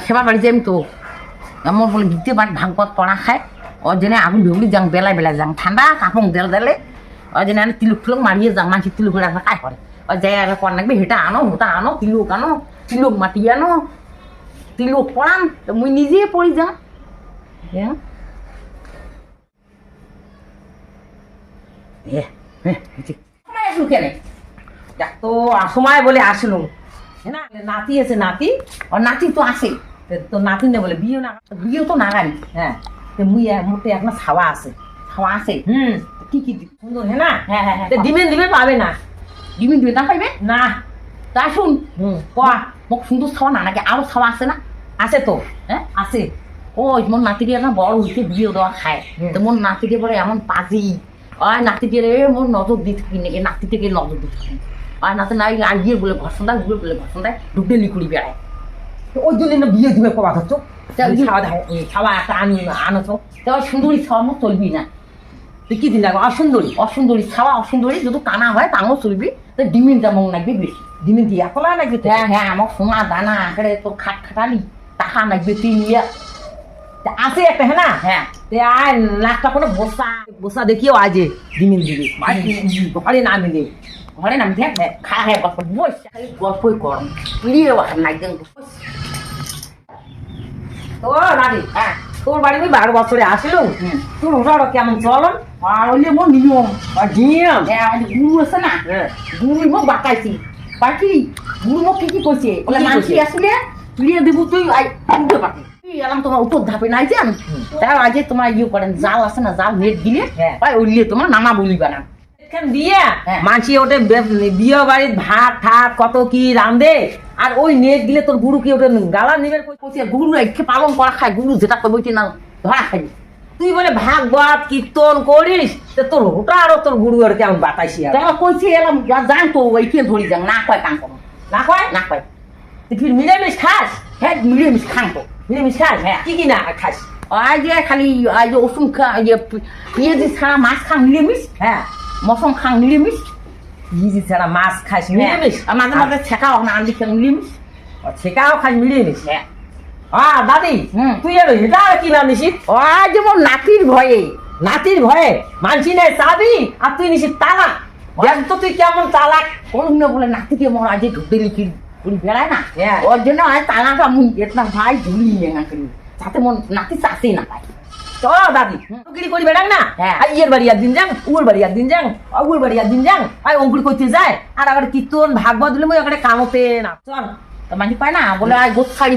সেবা বাড়ি যাইম তো আমার বলে গীতে বাট ভাগবত পড়া খায় ওর জন্য আগুন ঢুকলি যাং বেলায় বেলায় যাং ঠান্ডা কাপড় দেল দেলে ওর জন্য তিলুক ফিলুক মারিয়ে যাং মানুষ তিলুক করে কাজ করে ওর যাই আর কর নাকবে হেটা আনো হোটা আনো তিলুক মাটি আনো তিলুক পড়ান তো মুই নিজে পড়ি যাং কেন দেখ তো সময় বলে আসলো না নাতি আছে নাতি আর নাতি তো আসে তো নাতি না বলে বিয়ে তো নাগারি হ্যাঁ মুই মোটে এখন ছাওয়া আছে কি সুন্দর হ্যাঁ না হ্যাঁ ডিমেন পাবে না ডিমেন দিবে না পাইবে না তা শুন মোক সুন্দর ছাওয়া না নাকি আরো ছাওয়া আছে না আছে তো হ্যাঁ আছে ওই মোর নাতিকে এখন বড় হইতে বিয়ে দেওয়া খায় তো মোর নাতিকে বলে এমন পাজি ওই নাতিকে মোর নজর দিতে থাকি নাকি নাতি থেকে নজর দিতে থাকি আর নাতে নাই আর গিয়ে বলে ঘর সন্ধ্যায় ঢুকতে লিকুড়ি বেড়ায় ওই জন্য বিয়ে দিবে কবা ধরছো খাওয়া একটা আনছো তাও সুন্দরী ছাওয়া মো চলবি না তুই কি দিন লাগো অসুন্দরী ছাওয়া অসুন্দরী যদি কানা হয় তাও চলবি তো ডিমিনটা মন লাগবে বেশি ডিমিন দিয়ে একলা লাগবে হ্যাঁ আমার সোনা দানা আঁকড়ে তোর খাটালি টাকা লাগবে তুই নিয়ে আছে একটা হ্যাঁ না হ্যাঁ আর নাকটা কোনো বসা দেখিও আজে ডিমিন দিবি ঘরে না মিলে ঘরে নাম দেখ খা হ্যাঁ গল্প বস গল্পই কর প্রিয় নাই তো রানি হ্যাঁ তোর বাড়ি ওই 12 বছরে আসলো তোর ওটা কেমন চলন আর ওইলে মোর নিয়ম নিয়ম হ্যাঁ গুরু আছে না গুরু মোক বাঁকাইছি বাকি গুরু মোক কি করছে বলে মানসি আসলে প্রিয় দেবু তুই বুঝতে পারবি এলাম তোমার উপর ধাপে নাই যান তাও আজ তোমার ইয়ে করেন জাল আছে না জাল নেট দিলে ওইলে তোমার নানা বলিবা না বিয়ে মানসি ওটে বিয়ে বাড়ির ভাত ঠাত কত কি রান্ধে আর ওই নেট দিলে তোর গুরু কি ওটা গালা নিবে গুরু একে পালন করা খায় গুরু যেটা করবো না ধরা খাবি তুই বলে ভাগবত কীর্তন করিস তোর ওটা আরো তোর গুরু আর কেমন বাতাইছি কইছে এলাম জান তো ওইকে ধরি যান না কয় কাম করো না কয় তুই ফির মিলেমিশ খাস হ্যাঁ মিলেমিশ খান তো মিলেমিশ খাস হ্যাঁ কি না খাস আজ যে খালি আজ যে ওষুধ খা পেঁয়াজি ছাড়া মাছ খান মিলেমিশ হ্যাঁ মশম খান নিরামিষ ইজি ছাড়া মাছ খাস নিরামিষ আর মাঝে মাঝে ছেঁকাও না আনলি খান নিরামিষ ছেঁকাও খাস নিরামিষ হ্যাঁ দাদি তুই আর এটা কি নাম নিছিস ওই যেমন নাতির ভয়ে মানসি নাই চাবি আর তুই নিছিস তালাক দেখ তো তুই কেমন তালাক কোন না বলে নাতিকে মোর আজ ঢুকতে লিখি পুরি বেড়ায় না ওর জন্য আজ তালাকা মুই এটা ভাই ঝুলি নিয়ে না করি যাতে মোর নাতি চাষে না পায় চলো দাদি অঙ্কুরি করি বেড়াং না ইয়ের বাড়ি একদিন যাং উর বাড়ি একদিন যাং অগুর বাড়ি একদিন যাং অঙ্কুরি করতে যায় আর আবার কীর্তন ভাগবত দিলে মই কামতে না চল তো মানে পায় না বলে আয় গোস শাড়ি